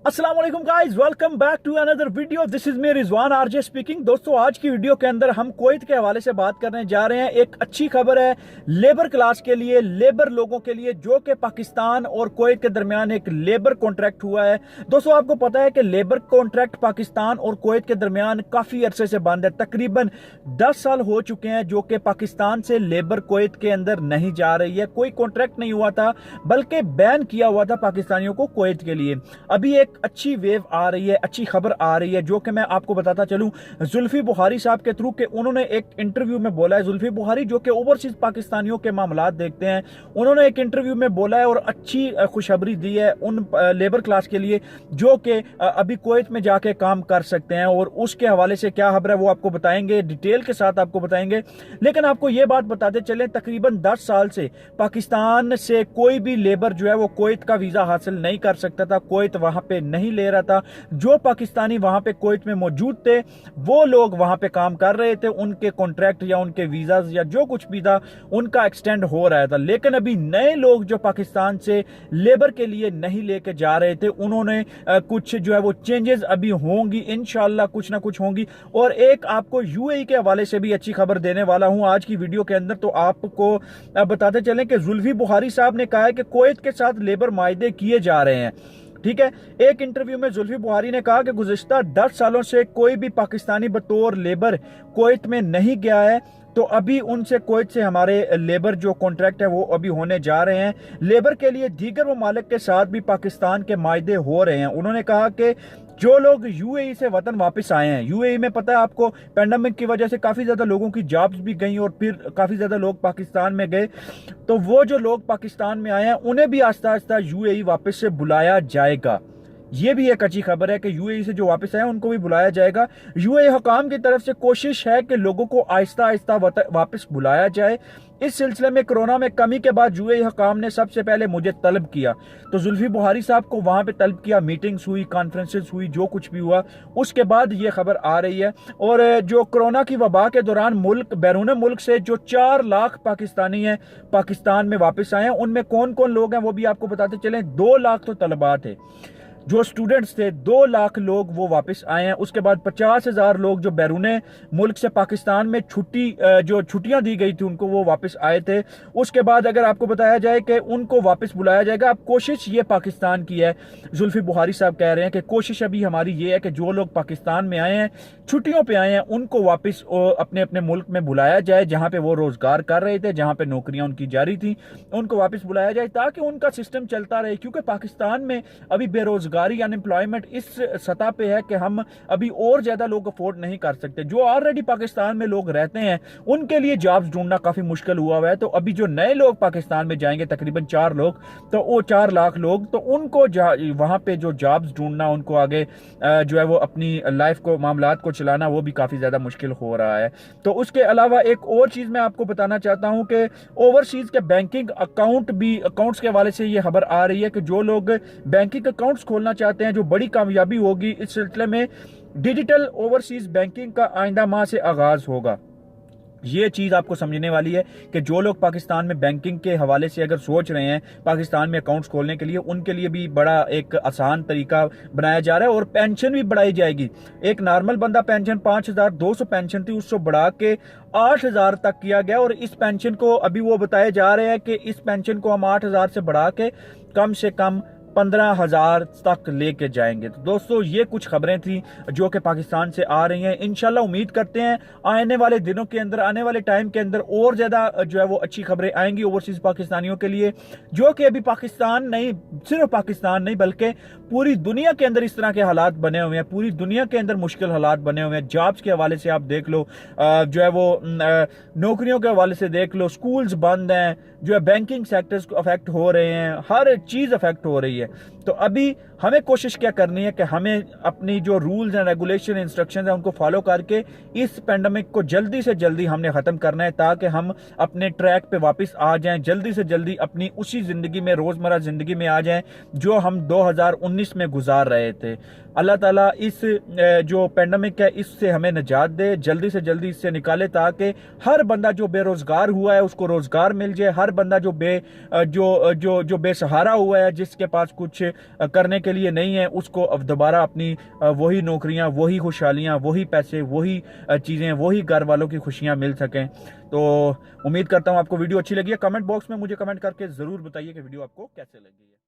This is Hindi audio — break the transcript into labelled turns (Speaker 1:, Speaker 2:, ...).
Speaker 1: अस्सलाम वालेकुम guys, welcome back to another video. This is me Rizwan RJ speaking. दोस्तों, आज की वीडियो के अंदर हम कुवैत के हवाले से बात करने जा रहे हैं। एक अच्छी खबर है लेबर क्लास के लिए, लेबर लोगों के लिए, जो कि पाकिस्तान और कुवैत के दरमियान एक लेबर कॉन्ट्रैक्ट हुआ है। दोस्तों, आपको पता है कि लेबर कॉन्ट्रैक्ट पाकिस्तान और कुवैत के दरमियान काफी अरसे से बंद है। तकरीबन 10 साल हो चुके हैं जो कि पाकिस्तान से लेबर कुवैत के अंदर नहीं जा रही है। कोई कॉन्ट्रैक्ट नहीं हुआ था, बल्कि बैन किया हुआ था पाकिस्तानियों को कुवैत के लिए। अभी एक अच्छी वेव आ रही है, अच्छी खबर आ रही है, जो कि मैं आपको बताता चलूं जुल्फी बुखारी साहब के थ्रू। के उन्होंने एक इंटरव्यू में बोला है, जुल्फी बुखारी जो कि ओवरसीज पाकिस्तानियों के मामलात देखते हैं, उन्होंने एक इंटरव्यू में बोला है और अच्छी खुशखबरी दी है उन लेबर क्लास के लिए जो कि अभी कुवैत में जाके काम कर सकते हैं। और उसके हवाले से क्या खबर है वो आपको बताएंगे, डिटेल के साथ आपको बताएंगे। लेकिन आपको यह बात बताते चले, तकरीबन 10 साल से पाकिस्तान से कोई भी लेबर जो है वो कुवैत का वीजा हासिल नहीं कर सकता था। कुवैत वहां पे नहीं ले रहा था। जो पाकिस्तानी वहां पे कुवैत में मौजूद थे वो लोग वहां पे काम कर रहे थे, उनके कॉन्ट्रैक्ट या उनके वीजाज या जो कुछ भी था उनका एक्सटेंड हो रहा था। लेकिन अभी नए लोग जो पाकिस्तान से लेबर के लिए नहीं लेके जा रहे थे, उन्होंने कुछ जो है वो चेंजेस अभी होंगी, इंशाल्लाह कुछ ना कुछ होंगी। और एक आपको यूएई के हवाले से भी अच्छी खबर देने वाला हूं आज की वीडियो के अंदर। तो आपको बताते चलें कि जुल्फी बुखारी साहब ने कहा है कि कुवैत के साथ लेबर मायदे किए जा रहे हैं। ठीक है, एक इंटरव्यू में जुल्फी बुखारी ने कहा कि गुज़िश्ता 10 सालों से कोई भी पाकिस्तानी बतौर लेबर कुवैत में नहीं गया है, तो अभी उनसे कुवैत से हमारे लेबर जो कॉन्ट्रैक्ट है वो अभी होने जा रहे हैं। लेबर के लिए दीगर ममालिक के साथ भी पाकिस्तान के मायदे हो रहे हैं। उन्होंने कहा कि जो लोग यूएई से वतन वापस आए हैं, यूएई में पता है आपको पेंडेमिक की वजह से काफी ज्यादा लोगों की जॉब्स भी गई और फिर काफी ज्यादा लोग पाकिस्तान में गए, तो वो जो लोग पाकिस्तान में आए हैं उन्हें भी आस्ता आस्ता यूएई वापस से बुलाया जाएगा। ये भी एक अच्छी खबर है कि यूएई से जो वापस आए उनको भी बुलाया जाएगा। यूएई हुकाम की तरफ से कोशिश है कि लोगों को आहिस्ता आहिस्ता वापस बुलाया जाए। इस सिलसिले में कोरोना में कमी के बाद यूएई हुकाम ने सबसे पहले मुझे तलब किया, तो जुल्फी बुखारी साहब को वहां पे तलब किया, मीटिंग्स हुई, कॉन्फ्रेंसेस हुई, जो कुछ भी हुआ उसके बाद ये खबर आ रही है। और जो कोरोना की वबा के दौरान मुल्क बैरून मुल्क से जो 4 लाख पाकिस्तानी हैं पाकिस्तान में वापस आए हैं, उनमें कौन कौन लोग हैं वो भी आपको बताते चलें। 2 लाख तो तलबा थे, जो स्टूडेंट्स थे, 2 लाख लोग वो वापस आए हैं। उसके बाद 50,000 लोग जो बैरूने मुल्क से पाकिस्तान में जो छुट्टियां दी गई थी उनको वो वापस आए थे। उसके बाद अगर आपको बताया जाए कि उनको वापस बुलाया जाएगा। अब कोशिश ये पाकिस्तान की है, जुल्फी बुखारी साहब कह रहे हैं कि कोशिश अभी हमारी ये है कि जो लोग पाकिस्तान में आए हैं, छुट्टियों पे आए हैं, उनको वापस अपने अपने मुल्क में बुलाया जाए जहां पे वो रोजगार कर रहे थे, जहां पे नौकरियां उनकी जारी थी, उनको वापस बुलाया जाए ताकि उनका सिस्टम चलता रहे। क्योंकि पाकिस्तान में अभी बेरोजगारी, अनएम्प्लॉयमेंट इस सतह पे है कि हम अभी और ज्यादा लोग अफोर्ड नहीं कर सकते। जो ऑलरेडी पाकिस्तान में लोग रहते हैं उनके लिए जॉब्स ढूंढना काफी मुश्किल हुआ हुआ है। तो अभी जो नए लोग पाकिस्तान में जाएंगे, तकरीबन 4 लोग, तो वो 4 लाख लोग, तो उनको वहां पे जो जॉब्स ढूंढना, उनको आगे जो है वो अपनी लाइफ को, मामलात को चलाना, वो भी काफी ज्यादा मुश्किल हो रहा है। तो उसके अलावा एक और चीज मैं आपको बताना चाहता हूं कि ओवरसीज के बैंकिंग अकाउंट्स के हवाले से ये खबर आ रही है कि जो लोग बैंकिंग अकाउंट्स खोलना चाहते हैं, जो बड़ी कामयाबी होगी इस सिलसिले में, डिजिटल ओवरसीज बैंकिंग का आइंदा माह से आगाज होगा। ये चीज आपको समझने वाली है कि जो लोग पाकिस्तान में बैंकिंग के हवाले से अगर सोच रहे हैं पाकिस्तान में अकाउंट्स खोलने के लिए, उनके लिए भी बड़ा एक आसान तरीका बनाया जा रहा है। और पेंशन भी बढ़ाई जाएगी। एक नॉर्मल बंदा पेंशन 5,200 पेंशन थी, उसको बढ़ा के 8,000 तक किया गया। और इस पेंशन को अभी वो बताए जा रहे हैं कि इस पेंशन को हम 8,000 से बढ़ा के कम से कम 15,000 तक लेके जाएंगे। तो दोस्तों, ये कुछ खबरें थी जो कि पाकिस्तान से आ रही हैं। इंशाल्लाह उम्मीद करते हैं आने वाले दिनों के अंदर, आने वाले टाइम के अंदर और ज्यादा जो है वो अच्छी खबरें आएंगी ओवरसीज पाकिस्तानियों के लिए, जो कि अभी पाकिस्तान नहीं, सिर्फ पाकिस्तान नहीं बल्कि पूरी दुनिया के अंदर इस तरह के हालात बने हुए हैं। पूरी दुनिया के अंदर मुश्किल हालात बने हुए हैं। जॉब्स के हवाले से आप देख लो, जो है वो नौकरियों के हवाले से देख लो, स्कूल्स बंद हैं, जो है बैंकिंग सेक्टर्स को अफेक्ट हो रहे हैं, हर चीज अफेक्ट हो रही है। तो अभी हमें कोशिश क्या करनी है कि हमें अपनी जो रूल्स एंड रेगुलेशन, इंस्ट्रक्शंस हैं, उनको फॉलो करके इस पेंडेमिक को जल्दी से जल्दी हमने खत्म करना है, ताकि हम अपने ट्रैक पे वापस आ जाएं, जल्दी से जल्दी अपनी उसी जिंदगी में, रोजमर्रा जिंदगी में आ जाएं जो हम 2019 में गुजार रहे थे। अल्लाह ताला इस जो पेंडेमिक है इससे हमें निजात दे, जल्दी से जल्दी इससे निकाले, ताकि हर बंदा जो बेरोजगार हुआ है उसको रोजगार मिल जाए, हर बंदा जो बेसहारा हुआ है, जिसके पास कुछ करने के लिए नहीं है उसको अब दोबारा अपनी वही नौकरियां, वही खुशहालियां, वही पैसे, वही चीज़ें, वही घर वालों की खुशियां मिल सकें। तो उम्मीद करता हूं आपको वीडियो अच्छी लगी है। कमेंट बॉक्स में मुझे कमेंट करके ज़रूर बताइए कि वीडियो आपको कैसे लगी है।